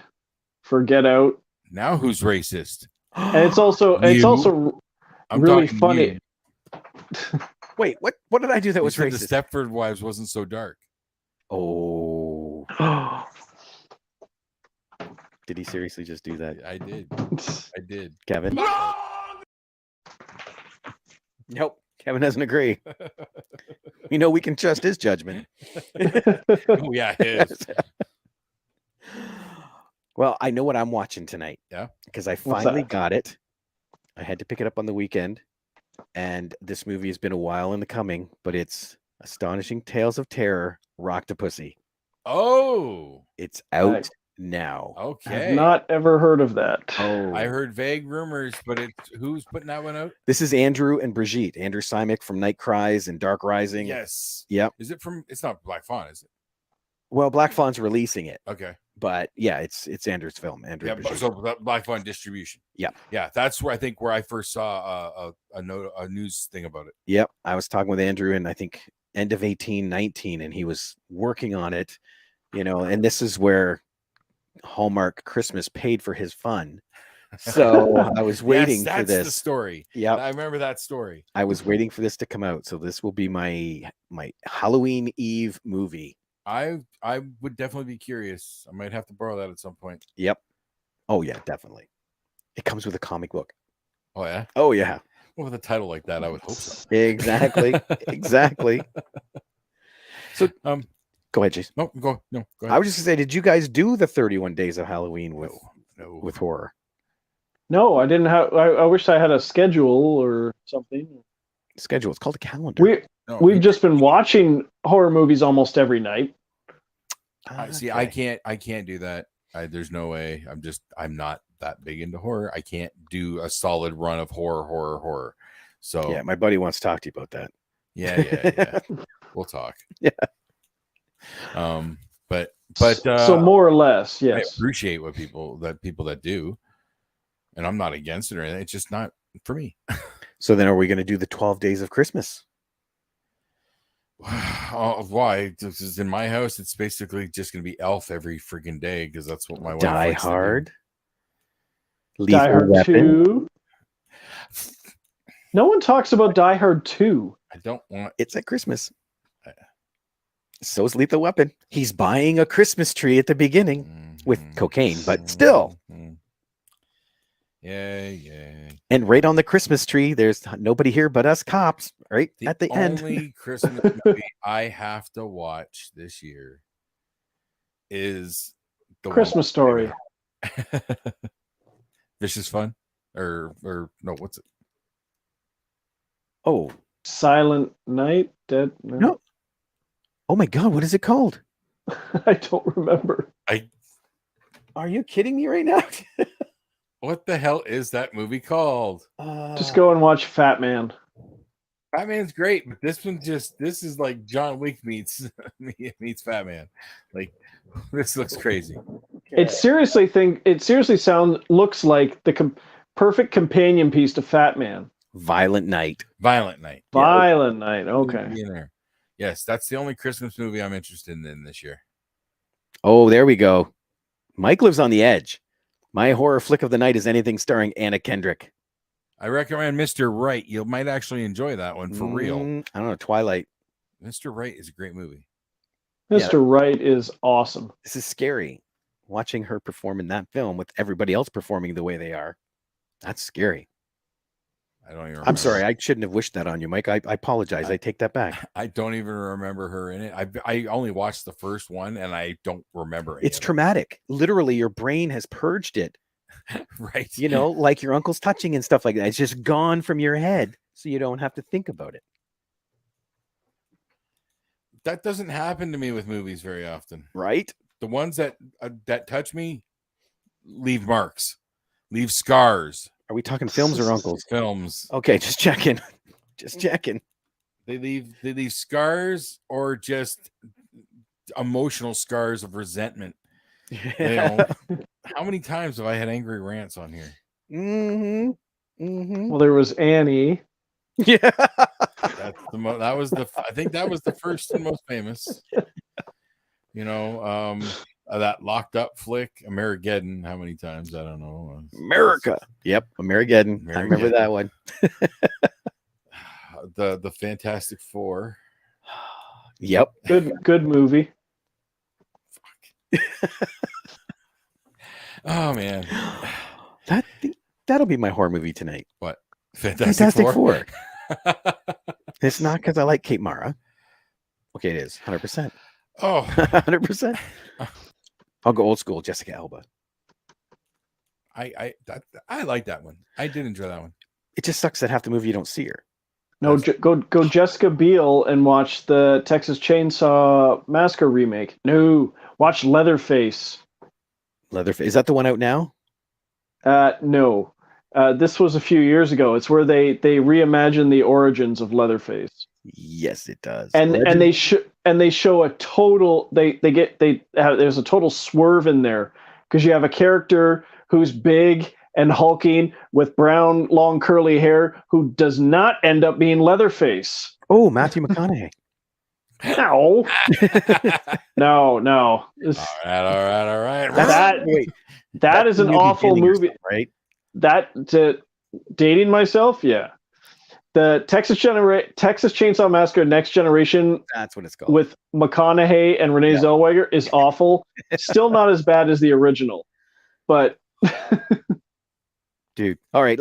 for Get Out. Now who's racist? And it's also I'm really talking funny. Wait, what did I do that You was said racist? The Stepford Wives wasn't so dark. Oh. Did he seriously just do that? I did. Kevin? Nope. Kevin doesn't agree. We know we can trust his judgment. Oh, yeah, it is. Well, I know what I'm watching tonight. Yeah. Because I finally got it. I had to pick it up on the weekend. And this movie has been a while in the coming, but it's Astonishing Tales of Terror, Rock-to-Pussy. Oh. It's out now. Okay. I've not ever heard of that. Oh. I heard vague rumors, but who's putting that one out? This is Andrew and Brigitte. Andrew Simic from Night Cries and Dark Rising. Yes. Yep. Is it from? It's not Black Fawn, is it? Well, Black Fawn's releasing it. Okay. But yeah, it's Andrew's film. Andrew. Yeah, Brigitte. so Black Fawn distribution. Yeah. Yeah, that's where I first saw a news thing about it. Yep. I was talking with Andrew, and I think end of 18, 19, and he was working on it, and this is where Hallmark Christmas paid for his fun. So I was waiting for this. That's the story. Yeah, I remember that story. I was waiting for this to come out. So this will be my Halloween Eve movie. I would definitely be curious. I might have to borrow that at some point. Yep. Oh yeah, definitely. It comes with a comic book. Oh yeah. Oh yeah. Well, with a title like that, I would hope so. Exactly. Exactly. So go ahead, Jason. No, go ahead. I was just gonna say, did you guys do the 31 days of Halloween with horror? No, I didn't have. I wish I had a schedule or something. Schedule. It's called a calendar. We've just been watching horror movies almost every night. See, I can't do that. There's no way. I'm not that big into horror. I can't do a solid run of horror. So yeah, my buddy wants to talk to you about that. Yeah. We'll talk. Yeah. But so more or less, yes. I appreciate what people that do, and I'm not against it or anything. It's just not for me. So then, are we going to do the 12 Days of Christmas? Why? Because in my house, it's basically just going to be Elf every freaking day because that's what my wife Die likes Hard. Die Hard 2. No one talks about Die Hard 2. I don't want. It's at Christmas. So is Lethal Weapon. He's buying a Christmas tree at the beginning with cocaine, but still. Yeah. And right on the Christmas tree, there's nobody here but us cops, right at the end. The only Christmas movie I have to watch this year is the Christmas Story. Vicious Fun? Or no, what's it? Oh. Silent Night? Dead? No. Oh my God, what is it called? I don't remember. Are you kidding me right now? What the hell is that movie called? Just go and watch Fat Man. Fat Man's great, but this is like John Wick meets Fat Man. Like, this looks crazy. It seriously looks like the perfect companion piece to Fat Man. Violent Night. Okay. In there. Yes, that's the only Christmas movie I'm interested in this year. Oh, there we go. Mike lives on the edge. My horror flick of the night is anything starring Anna Kendrick. I recommend Mr. Right. You might actually enjoy that one for real. I don't know. Twilight. Mr. Right is a great movie. Mr. Right is awesome. This is scary. Watching her perform in that film with everybody else performing the way they are. That's scary. I don't even remember. I'm sorry. I shouldn't have wished that on you, Mike. I apologize. I take that back. I don't even remember her in it. I only watched the first one and I don't remember it. It's traumatic. Literally, your brain has purged it. Right. Like your uncle's touching and stuff like that. It's just gone from your head. So you don't have to think about it. That doesn't happen to me with movies very often. Right? The ones that touch me leave marks, leave scars. Are we talking films or uncles? Films. Okay, just checking. Just checking. They leave scars or just emotional scars of resentment. How many times have I had angry rants on here? Well, there was Annie. Yeah. I think that was the first and most famous. That locked up flick, Amerigeddon. How many times? I don't know. America. Yep, Amerigeddon. I remember that one. The Fantastic Four. Yep. Good movie. Oh man. That'll be my horror movie tonight. What? Fantastic Four. It's not because I like Kate Mara. Okay, it is 100%. Oh, 100%. I'll go old school, Jessica Alba. I like that one. I did enjoy that one. It just sucks that half the movie you don't see her. No, go Jessica Biel and watch the Texas Chainsaw Massacre remake. No, watch Leatherface. Leatherface. Is that the one out now? No. This was a few years ago. It's where they reimagine the origins of Leatherface. Yes, it does. And they show a total there's a total swerve in there because you have a character who's big and hulking with brown long curly hair who does not end up being Leatherface. Oh, Matthew McConaughey. No, no. All right. That is an Movie awful dating movie. yourself, right? Dating myself, yeah. The Texas Chainsaw Massacre Next Generation That's what it's called. with McConaughey and Renee Yeah. Zellweger is awful. Still not as bad as the original, but Dude. All right,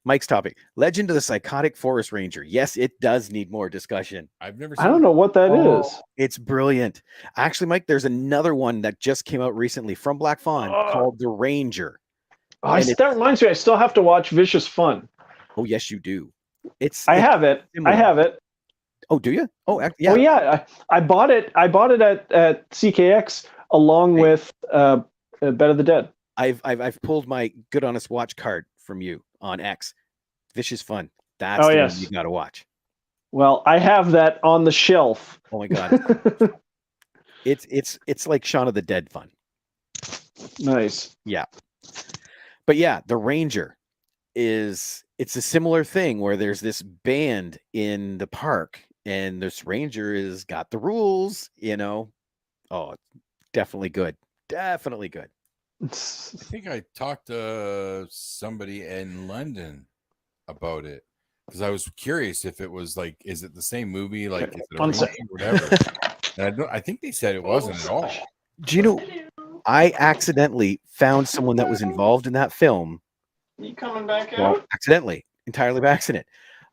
Mike's topic. Legend of the Psychotic Forest Ranger. Yes, it does need more discussion. I've never seen I don't know what that Oh, is. It's brilliant. Actually, Mike, there's another one that just came out recently from Black Fawn called The Ranger. That reminds me, I still have to watch Vicious Fun. Oh, yes, you do. I have it. Oh, do you? Oh, Yeah. Oh, yeah. I bought it. I bought it at CKX along with Bed of the Dead. I've pulled my Good Honest Watch card from you on X. Vicious Fun. That's the one you got to watch. Well, I have that on the shelf. Oh my God. It's like Shaun of the Dead fun. Nice. Yeah. But yeah, The Ranger it's a similar thing where there's this band in the park and this ranger is got the rules, Oh, definitely good. Definitely good. I think I talked to somebody in London about it because I was curious if it was like, is it the same movie? Like, is it a remake or whatever? And I think they said it wasn't at all. Do you know, I accidentally found someone that was involved in that film. You coming back out? Accidentally, entirely by accident.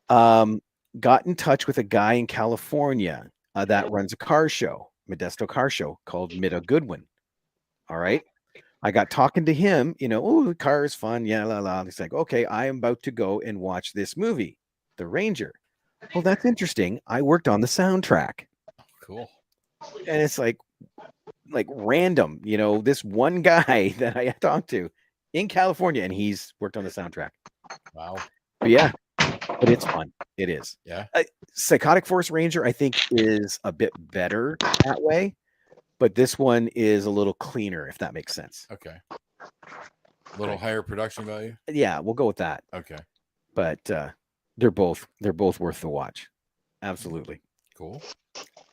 Got in touch with a guy in California that runs a car show, Modesto car show called Mida Goodwin. All right. I got talking to him, oh, the car is fun. Yeah, la, la. He's like, okay, I am about to go and watch this movie, The Ranger. Well, that's interesting. I worked on the soundtrack. Cool. And it's like random, this one guy that I talked to in California, and he's worked on the soundtrack. Wow. But yeah, but it's fun. It is. Yeah. Psychotic Force Ranger, I think, is a bit better that way. But this one is a little cleaner, if that makes sense. Okay. A little higher production value. Yeah, we'll go with that. Okay. But they're both worth the watch. Absolutely. Cool.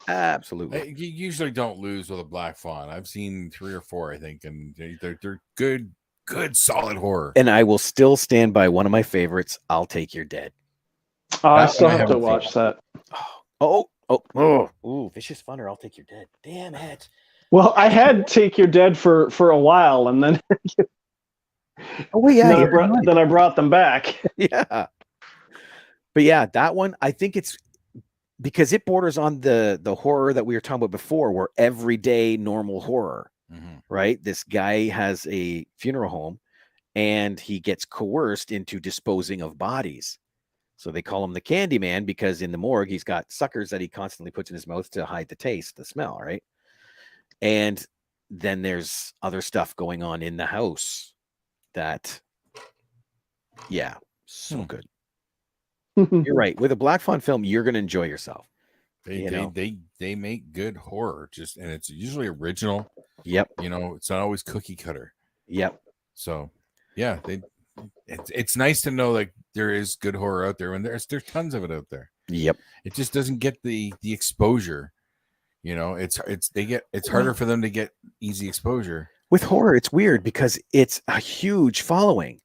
Absolutely. You usually don't lose with a Black Fawn. I've seen 3 or 4, I think, and they're good solid horror. And I will still stand by one of my favorites. I'll Take Your Dead. I still have to watch that. Oh, Vicious Fun or I'll Take Your Dead. Damn it. Well, I had Take Your Dead for a while, and then then I brought them back. Yeah. But yeah, that one, I think it's because it borders on the horror that we were talking about before, where everyday normal horror, right? This guy has a funeral home and he gets coerced into disposing of bodies. So they call him the Candy Man because in the morgue, he's got suckers that he constantly puts in his mouth to hide the taste, the smell, right? And then there's other stuff going on in the house that, yeah, so good. You're right. With a Black Fawn film, you're going to enjoy yourself. They make good horror, and it's usually original. Yep. It's not always cookie cutter. Yep. So, yeah, it's nice to know like there is good horror out there, and there's tons of it out there. Yep. It just doesn't get the exposure. It's harder for them to get easy exposure. With horror, it's weird because it's a huge following,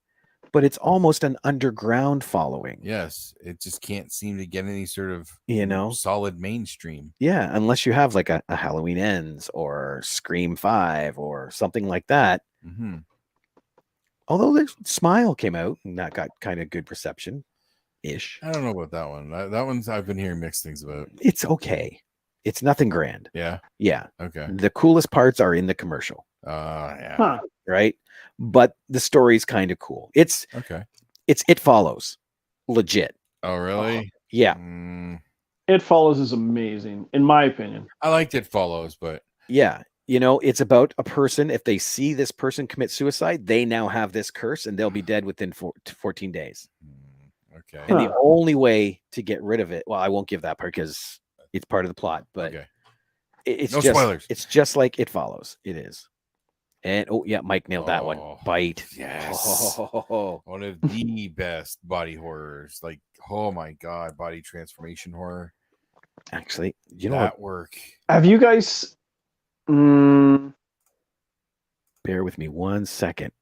but it's almost an underground following. Yes, it just can't seem to get any sort of solid mainstream. Yeah, unless you have like a Halloween Ends or Scream 5 or something like that. Mm-hmm. Although the Smile came out and that got kind of good reception ish. I don't know about that one. That one's I've been hearing mixed things about. It's okay. It's nothing grand. Yeah. Yeah. Okay. The coolest parts are in the commercial. Yeah. Huh. Right. But the story's kind of cool. It follows legit. Oh, really? Yeah. It Follows is amazing, in my opinion. I liked It Follows, but yeah. It's about a person. If they see this person commit suicide, they now have this curse and they'll be dead within 14 days. Okay. And the only way to get rid of it, well, I won't give that part because it's part of the plot, but it's no just spoilers. It's just like It Follows. It is. And Mike nailed that one. Bite. Yes. One of the best body horrors. Like, oh my God, body transformation horror. Actually, you know that what? work. Have you guys? Bear with me 1 second.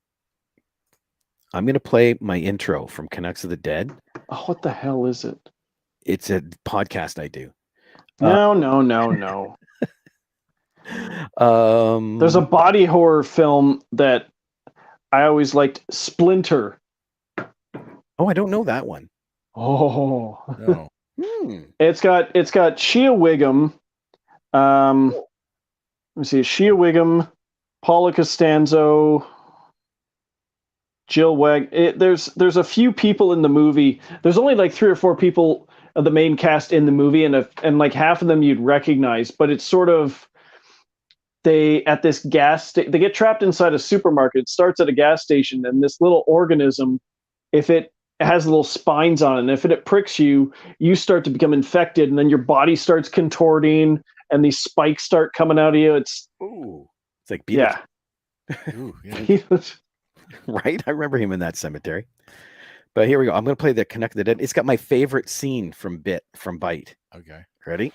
I'm going to play my intro from Canucks of the Dead. Oh, what the hell is it? It's a podcast I do. No. There's a body horror film that I always liked, Splinter. Oh, I don't know that one. Oh, No. it's got Shea Wiggum. Let me see, Shea Wiggum, Paula Costanzo, Jill Wag. There's a few people in the movie. There's only like 3 or 4 people of the main cast in the movie, and like half of them you'd recognize. But it's sort of they get trapped inside a supermarket. It starts at a gas station, and this little organism, if it has little spines on it, and if it pricks you, you start to become infected, and then your body starts contorting, and these spikes start coming out of you. It's like yeah. Ooh, yeah. Right? I remember him in that cemetery. But here we go. I'm going to play the Canuck of the Dead. It's got my favorite scene from Bite. Okay. Ready?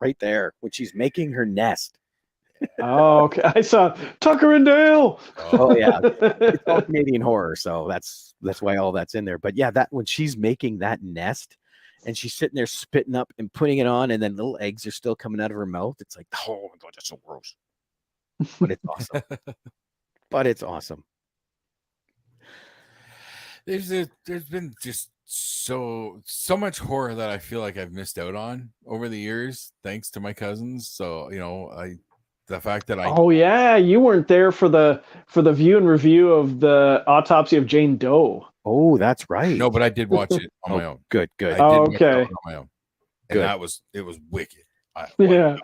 Right there, when she's making her nest. Oh, okay. I saw Tucker and Dale. Oh yeah, it's all Canadian horror, so that's why all that's in there. But yeah, that when she's making that nest, and she's sitting there spitting up and putting it on, and then little eggs are still coming out of her mouth. It's like, oh my god, that's so gross. But it's awesome. It's awesome. There's been just so much horror that I feel like I've missed out on over the years, thanks to my cousins. So the fact that oh yeah, you weren't there for the view and review of the autopsy of Jane Doe. Oh, that's right. No, but I did watch it on my own. Good. I did Oh, watch it okay. on my own, and Good. it was wicked. Yeah.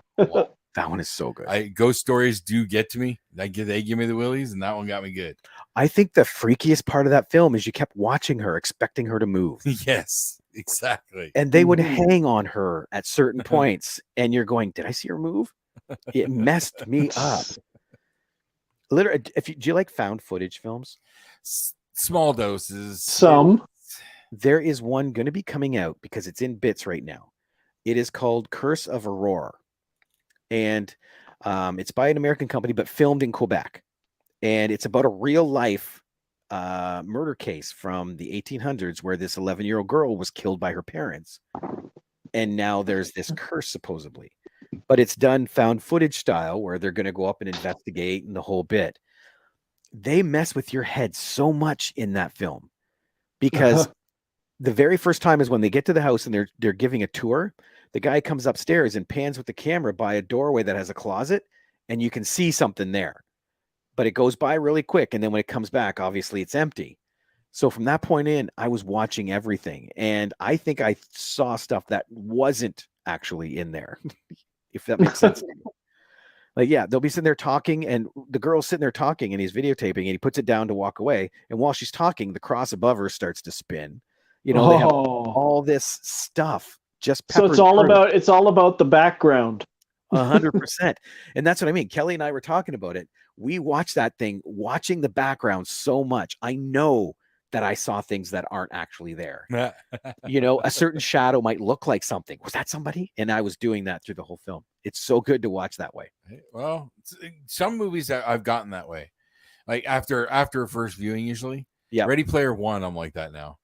That one is so good. Ghost stories do get to me. They give me the willies, and that one got me good. I think the freakiest part of that film is you kept watching her, expecting her to move. Yes, exactly. And they would hang on her at certain points, and you're going, "Did I see her move?" It messed me up. Literally, do you like found footage films? Small doses. Some. There is one going to be coming out because it's in bits right now. It is called Curse of Aurora, and it's by an American company, but filmed in Quebec. And it's about a real life murder case from the 1800s where this 11-year-old girl was killed by her parents. And now there's this curse, supposedly. But it's done found footage style where they're going to go up and investigate and the whole bit. They mess with your head so much in that film because the very first time is when they get to the house and they're giving a tour. The guy comes upstairs and pans with the camera by a doorway that has a closet, and you can see something there. But it goes by really quick, and then when it comes back, obviously it's empty. So from that point in, I was watching everything, and I think I saw stuff that wasn't actually in there, if that makes sense. Like, yeah, they'll be sitting there talking, and the girl's sitting there talking, and he's videotaping, and he puts it down to walk away. And while she's talking, the cross above her starts to spin. They have all this stuff just so it's all about the background. 100%. And that's what I mean. Kelly and I were talking about it. We watched that thing, watching the background so much. I know that I saw things that aren't actually there. A certain shadow might look like something. Was that somebody? And I was doing that through the whole film. It's so good to watch that way. Well, some movies that I've gotten that way, like after first viewing, usually. Yeah. Ready Player One, I'm like that now.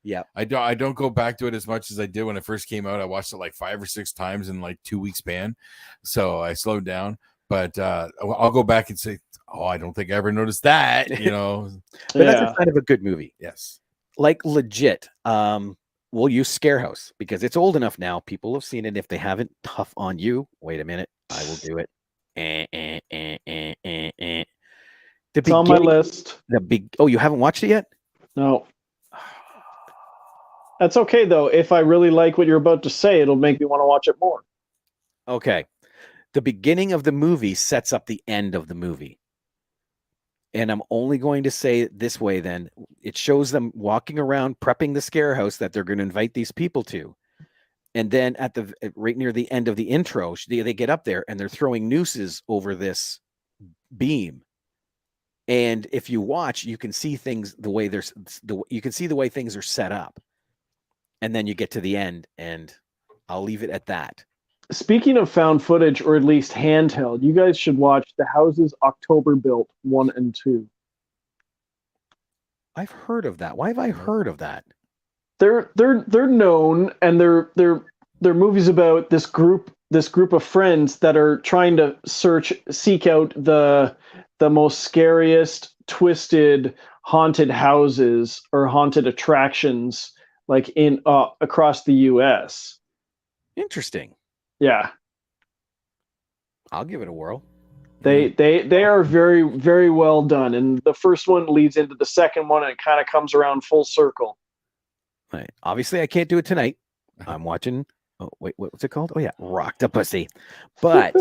Yeah. I don't go back to it as much as I did when it first came out. I watched it like 5 or 6 times in like 2 weeks span. So I slowed down, but I'll go back and say, oh, I don't think I ever noticed that, But that's a kind of a good movie. Yes. Like legit. We'll use Scarehouse because it's old enough now. People have seen it. If they haven't, tough on you. Wait a minute. I will do it. It's on my list. Oh, you haven't watched it yet? No. That's okay, though. If I really like what you're about to say, it'll make me want to watch it more. Okay. The beginning of the movie sets up the end of the movie. And I'm only going to say it this way then. It shows them walking around prepping the scare house that they're going to invite these people to. And then right near the end of the intro, they get up there and they're throwing nooses over this beam. And if you watch, you can see things the way you can see the way things are set up. And then you get to the end, and I'll leave it at that. Speaking of found footage, or at least handheld, you guys should watch The Houses October Built 1 and 2. I've heard of that. Why have I heard of that? They're known, and they're movies about this group of friends that are trying to seek out the most scariest, twisted, haunted houses or haunted attractions, like in across the U.S. Interesting. Yeah, I'll give it a whirl. they are very, very well done, and the first one leads into the second one, and it kind of comes around full circle. Right. Obviously, I can't do it tonight. I'm watching. Oh wait, what's it called? Oh yeah, Rocktopussy. But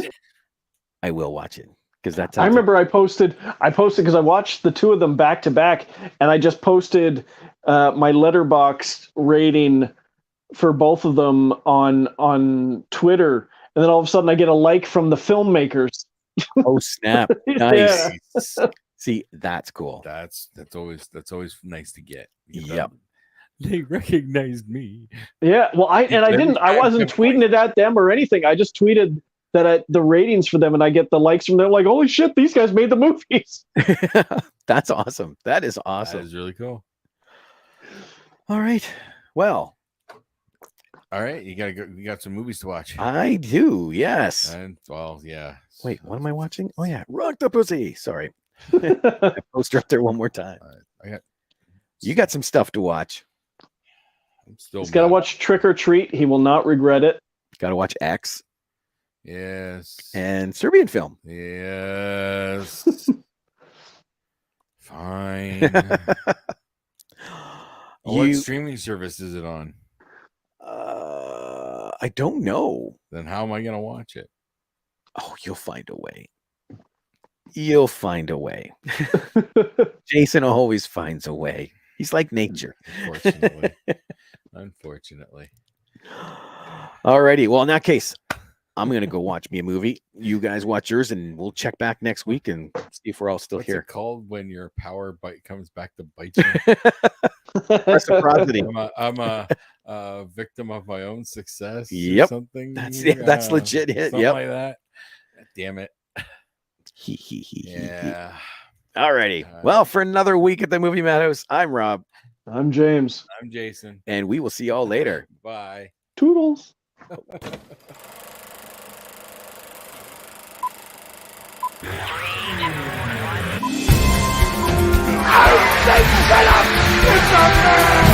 I will watch it because that's. I remember I posted because I watched the two of them back to back, and I just posted my Letterboxd rating for both of them on Twitter, and then all of a sudden I get a like from the filmmakers. Oh snap! Nice. Yeah. See, that's cool. That's always nice to get. Yep. They recognized me. Yeah, well, I wasn't tweeting it at them or anything. I just tweeted that the ratings for them, and I get the likes from them. Like, holy shit, these guys made the movies. That's awesome. That is awesome. That is really cool. All right. Well. All right, you gotta go. You got some movies to watch. I do. Yes. And well, yeah. Wait, what am I watching? Oh yeah, Rocktopussy. Sorry. I poster up there one more time. You got some stuff to watch. He's got to watch Trick or Treat. He will not regret it. Got to watch X. Yes. And Serbian Film. Yes. Fine. What streaming service is it on? I don't know. Then how am I going to watch it? Oh, you'll find a way. You'll find a way. Jason always finds a way. He's like nature. Unfortunately. Alrighty. Well, in that case, I'm going to go watch me a movie. You guys watch yours, and we'll check back next week and see if we're all still here. What's it called when your power bite comes back to bite you? Reciprocity. I'm a victim of my own success. Yep. Or something. That's legit. Something yep. like that. Damn it. Yeah. Alrighty. Well, for another week at the Movie Madhouse, I'm Rob. I'm James. I'm Jason. And we will see y'all later. Bye. Toodles. I say shut up! It's a man!